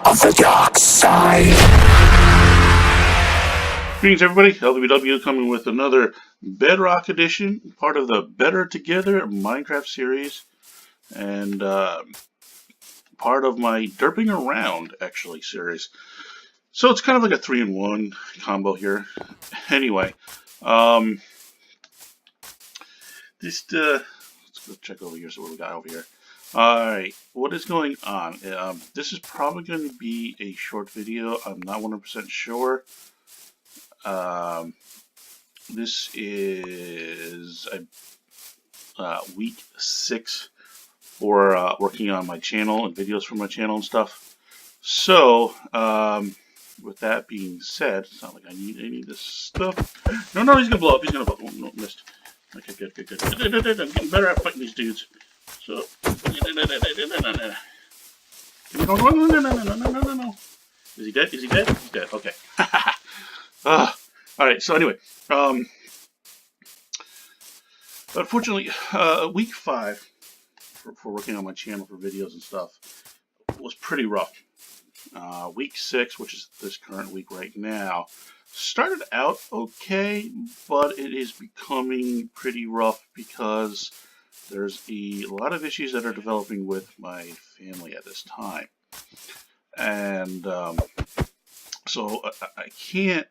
of the dark side. Greetings everybody, LWW coming with another Bedrock edition, part of the Better Together Minecraft series, and part of my Derping Around, actually, series. So it's kind of like a 3-in-1 combo here. Anyway, let's go check over here, so what we got over here. Alright, what is going on? This is probably going to be a short video, I'm not 100% sure. This is week 6 for working on my channel and videos for my channel and stuff. So, with that being said, it's not like I need any of this stuff. No, he's gonna blow up. He's gonna blow up. Oh, no, missed. Okay, good. I'm getting better at fighting these dudes. So, no. Is he dead? He's dead. Okay. Alright, so anyway, unfortunately, week 5 for working on my channel for videos and stuff was pretty rough. Week 6, which is this current week right now, started out okay, but it is becoming pretty rough because there's a lot of issues that are developing with my family at this time. And so I can't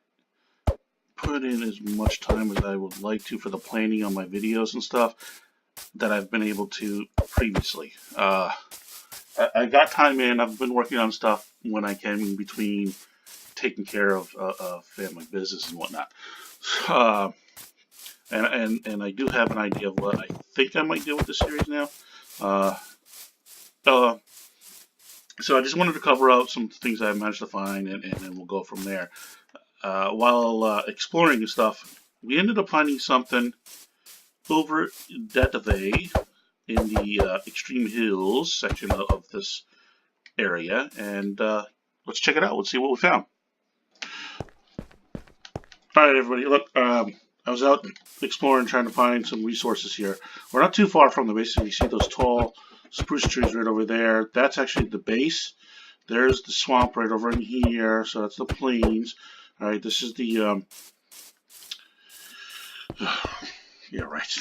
put in as much time as I would like to for the planning on my videos and stuff that I've been able to previously. I got time in. I've been working on stuff when I can in between taking care of family business and whatnot. And I do have an idea of what I think I might do with this series now. So I just wanted to cover out some things I managed to find, and then we'll go from there. While exploring and stuff, we ended up finding something over Derping in the Extreme Hills section of this area, and let's check it out. Let's see what we found. Alright everybody, look, I was out exploring, trying to find some resources here. We're not too far from the base. You see those tall spruce trees right over there. That's actually the base. There's the swamp right over in here, so that's the plains. Alright, this is the, yeah, right,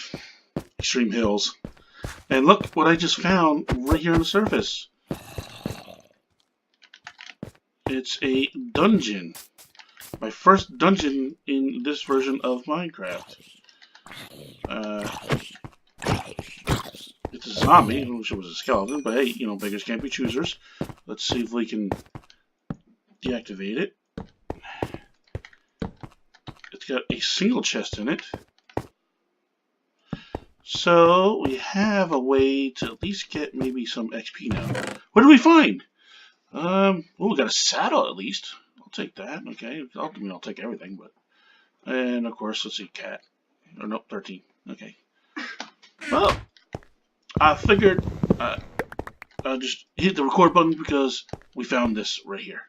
Extreme Hills. And look what I just found right here on the surface. It's a dungeon. My first dungeon in this version of Minecraft. It's a zombie. I wish it was a skeleton, but hey, you know, beggars can't be choosers. Let's see if we can deactivate it. It's got a single chest in it. So we have a way to at least get maybe some XP now. What did we find? Oh, we got a saddle at least. I'll take that. Okay, I'll take everything, but and of course, let's see, cat. Oh no, 13. Okay. Well, I figured I'll just hit the record button because we found this right here.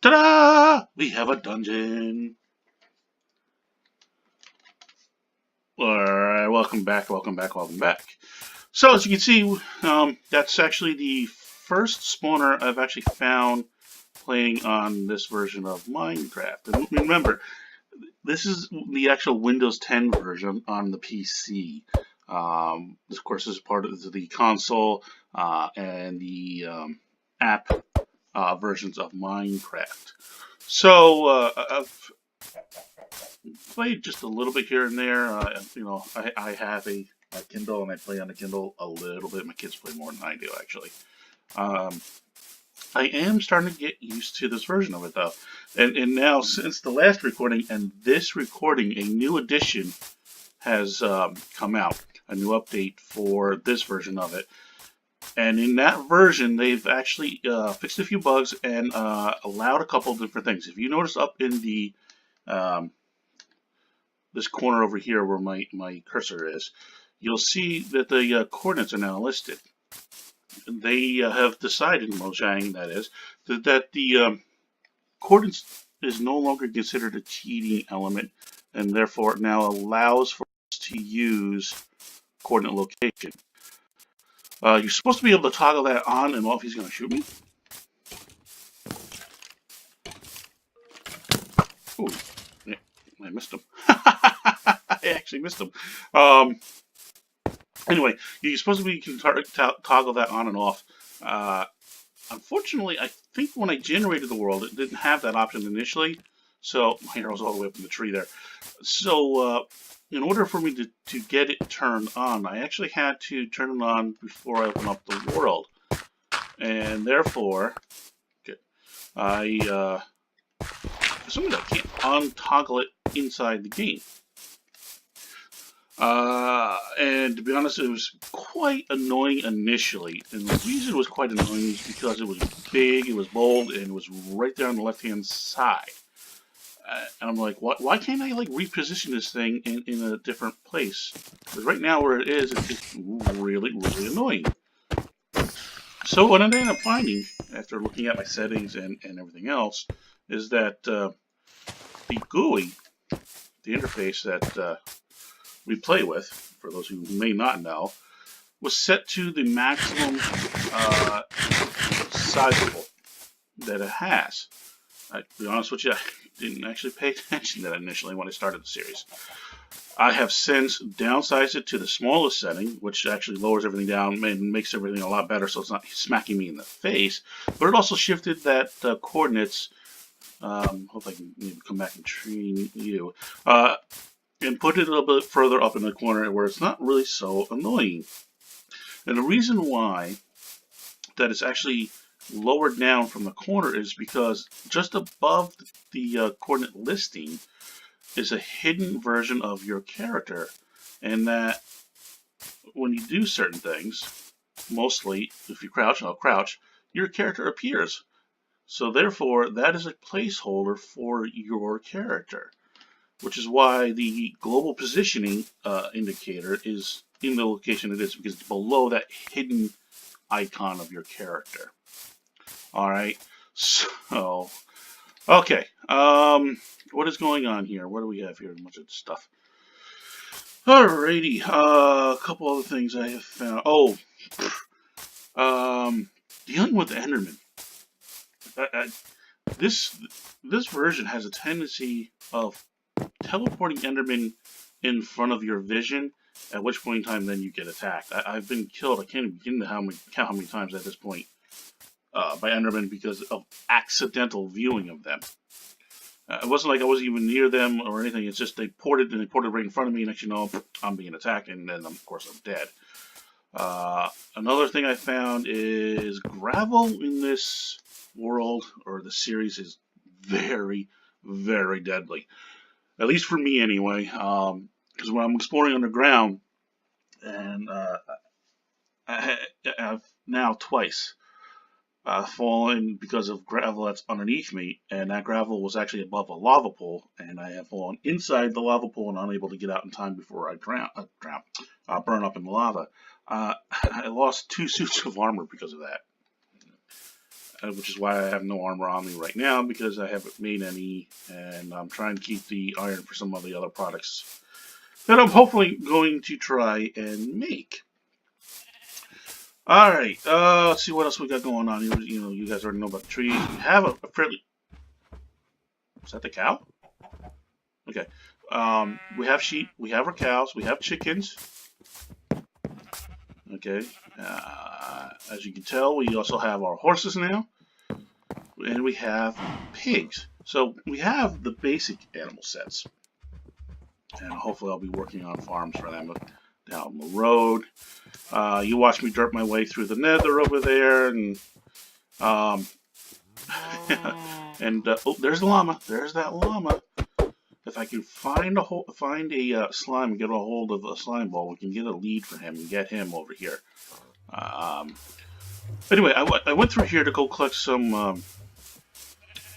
Ta-da! We have a dungeon. Alright, welcome back. So, as you can see, that's actually the first spawner I've actually found playing on this version of Minecraft. And remember, this is the actual Windows 10 version on the PC. This, of course, is part of the console and the app versions of Minecraft. So, I've played just a little bit here and there. You know, I have a Kindle and I play on the Kindle a little bit. My kids play more than I do, actually. I am starting to get used to this version of it, though. And now, since the last recording and this recording, a new edition has come out. A new update for this version of it. And in that version, they've actually fixed a few bugs and allowed a couple of different things. If you notice up in the this corner over here where my cursor is, you'll see that the coordinates are now listed. They have decided, Mojang that is, that the coordinates is no longer considered a cheating element, and therefore it now allows for us to use coordinate location. You're supposed to be able to toggle that on and off. He's going to shoot me. missed him. I actually missed him. Anyway, you supposedly can toggle that on and off. Unfortunately, I think when I generated the world, it didn't have that option initially. So my arrow's all the way up in the tree there. So in order for me to get it turned on, I actually had to turn it on before I open up the world. And therefore, I assuming I can't untoggle it inside the game. And to be honest, it was quite annoying initially. And the reason it was quite annoying is because it was big, it was bold, and it was right there on the left-hand side. And I'm like, why can't I like reposition this thing in a different place? Because right now where it is, it's just really, really annoying. So what I ended up finding, after looking at my settings and everything else, is that the GUI, the interface that we play with, for those who may not know, was set to the maximum sizable that it has. To be honest with you, I didn't actually pay attention to that initially when I started the series. I have since downsized it to the smallest setting, which actually lowers everything down and makes everything a lot better so it's not smacking me in the face. But it also shifted that coordinates, hope I can maybe come back and train you, and put it a little bit further up in the corner where it's not really so annoying. And the reason why that it's actually lowered down from the corner is because just above the coordinate listing is a hidden version of your character, and that when you do certain things, mostly if you crouch, your character appears. So therefore, that is a placeholder for your character, which is why the global positioning indicator is in the location it is, because it's below that hidden icon of your character. Alright, so, okay, what is going on here? What do we have here? A bunch of stuff. Alrighty, a couple other things I have found. Oh, dealing with Enderman. This version has a tendency of teleporting Enderman in front of your vision, at which point in time then you get attacked. I've been killed, I can't even begin to count how many times at this point, by Enderman because of accidental viewing of them. It wasn't like I wasn't even near them or anything, it's just they ported right in front of me, and next you know, I'm being attacked, and then of course I'm dead. Another thing I found is gravel in this world, or the series, is very, very deadly. At least for me anyway, because when I'm exploring underground, and I've now twice fallen because of gravel that's underneath me, and that gravel was actually above a lava pool, and I have fallen inside the lava pool and unable to get out in time before I burn up in the lava. I lost 2 suits of armor because of that, which is why I have no armor on me right now, because I haven't made any, and I'm trying to keep the iron for some of the other products that I'm hopefully going to try and make. Alright, let's see what else we got going on. You know, you guys already know about the trees. We have a fairly... Is that the cow? Okay. We have sheep, we have our cows, we have chickens. Okay. As you can tell, we also have our horses now. And we have pigs. So we have the basic animal sets. And hopefully I'll be working on farms for them down the road. You watch me derp my way through the nether over there, and and oh, there's the llama. There's that llama. If I can find a slime and get a hold of a slime ball, we can get a lead for him and get him over here. Anyway, I went through here to go collect some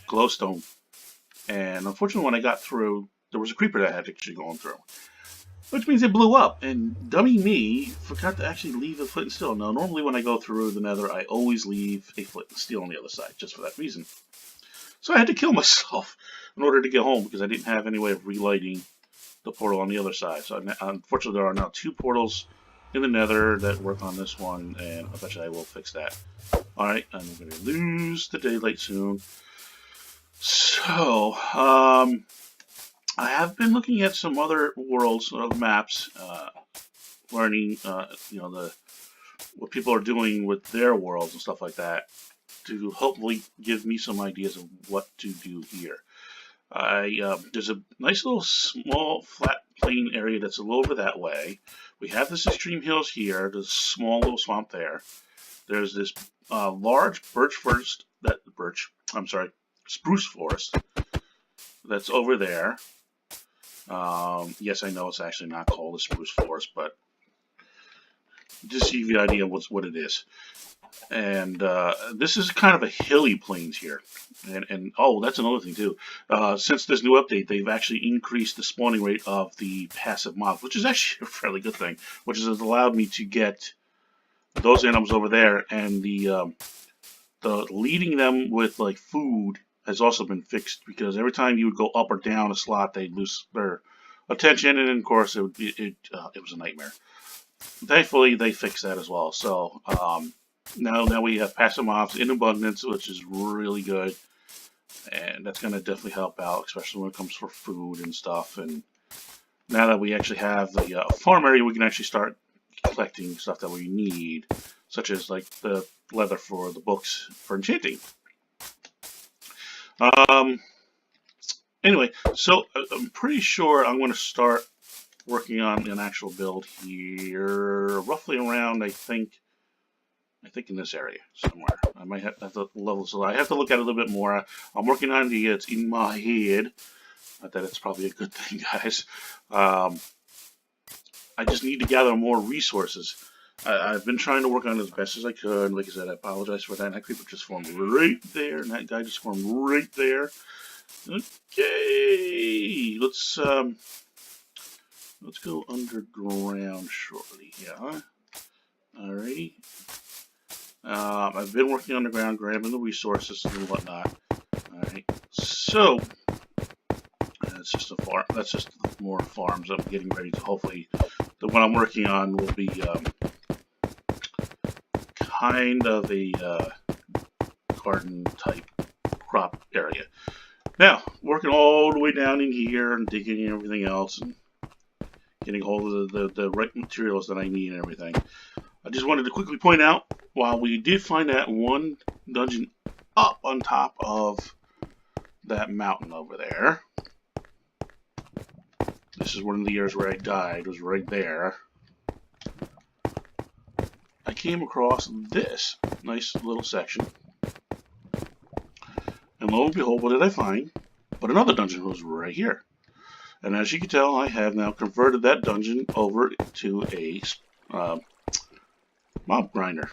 glowstone, and unfortunately, when I got through, there was a creeper that I had to actually go through. Which means it blew up, and dummy me forgot to actually leave a flint and steel. Now, normally when I go through the nether, I always leave a flint and steel on the other side, just for that reason. So I had to kill myself in order to get home, because I didn't have any way of relighting the portal on the other side. So unfortunately, there are now 2 portals in the nether that work on this one, and eventually I will fix that. Alright, I'm going to lose the daylight soon. So, I have been looking at some other worlds of maps, learning, what people are doing with their worlds and stuff like that, to hopefully give me some ideas of what to do here. There's a nice little small flat plain area that's a little over that way. We have this extreme hills here. There's a small little swamp there. There's this large spruce forest that's over there. Yes, I know it's actually not called a spruce forest, but just to give you an idea of what it is. And this is kind of a hilly plains here. And oh, that's another thing too. Since this new update, they've actually increased the spawning rate of the passive mobs, which is actually a fairly good thing. Which has allowed me to get those animals over there, and the leading them with like food has also been fixed, because every time you would go up or down a slot, they'd lose their attention, and of course it was a nightmare. Thankfully, they fixed that as well. So now we have passive mobs in abundance, which is really good, and that's going to definitely help out, especially when it comes for food and stuff. And now that we actually have the farm area, we can actually start collecting stuff that we need, such as like the leather for the books for enchanting. Anyway, so I'm pretty sure I'm going to start working on an actual build here, roughly around, I think in this area somewhere. I might have to level, so I have to look at it a little bit more. I'm working on the, it's in my head. Not that it's probably a good thing, guys. I just need to gather more resources. I've been trying to work on it as best as I could. Like I said, I apologize for that. That creeper just formed right there, and that guy just formed right there. Okay, let's go underground shortly. Yeah. Alrighty. I've been working underground, grabbing the resources and whatnot. Alright, so that's just a farm. That's just more farms. I'm getting ready to, hopefully, the one I'm working on will be kind of a garden type crop area. Now, working all the way down in here and digging and everything else, and getting hold of the right materials that I need and everything. I just wanted to quickly point out, while we did find that one dungeon up on top of that mountain over there, this is one of the areas where I died, was right there. I came across this nice little section, and lo and behold, what did I find? But another dungeon was right here. And as you can tell, I have now converted that dungeon over to a mob grinder.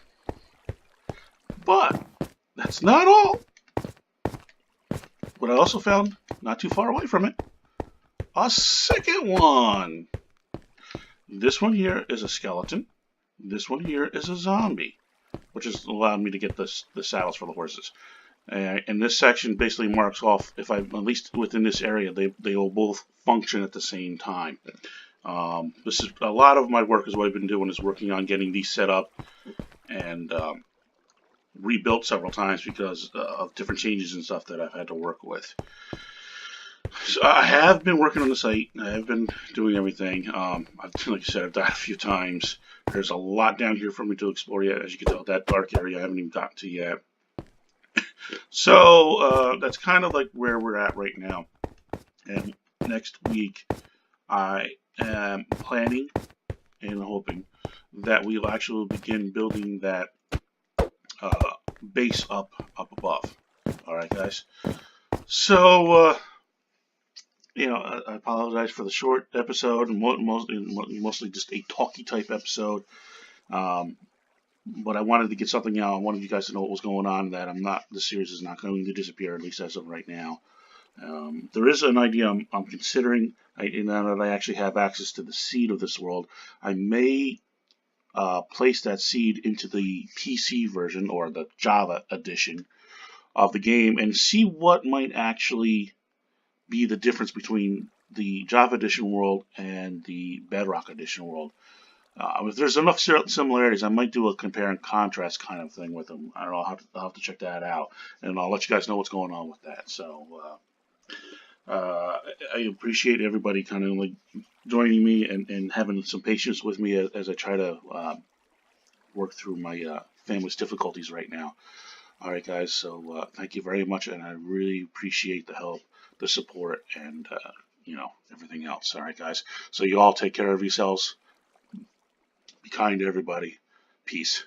But that's not all. What I also found, not too far away from it, a second one. This one here is a skeleton. This one here is a zombie, which has allowed me to get the saddles for the horses. And this section basically marks off, if I'm at least within this area, they will both function at the same time. This is a lot of my work is what I've been doing, is working on getting these set up and rebuilt several times because of different changes and stuff that I've had to work with. So I have been working on the site. I have been doing everything. Like I said, I've died a few times. There's a lot down here for me to explore yet. As you can tell, that dark area I haven't even gotten to yet. So that's kind of like where we're at right now. And next week, I am planning and hoping that we'll actually begin building that base up above. All right, guys. So, I apologize for the short episode, and mostly just a talkie type episode. But I wanted to get something out. I wanted you guys to know what was going on. That the series is not going to disappear, at least as of right now. There is an idea I'm considering. Now that I actually have access to the seed of this world, I may place that seed into the PC version or the Java edition of the game and see what might actually be the difference between the Java edition world and the Bedrock edition world. If there's enough similarities, I might do a compare and contrast kind of thing with them. I don't know. I'll have to check that out, and I'll let you guys know what's going on with that. So I appreciate everybody kind of like joining me and having some patience with me as I try to work through my family's difficulties right now. All right, guys. So thank you very much, and I really appreciate the help, the support, and everything else. All right, guys. So you all take care of yourselves. Be kind to everybody. Peace.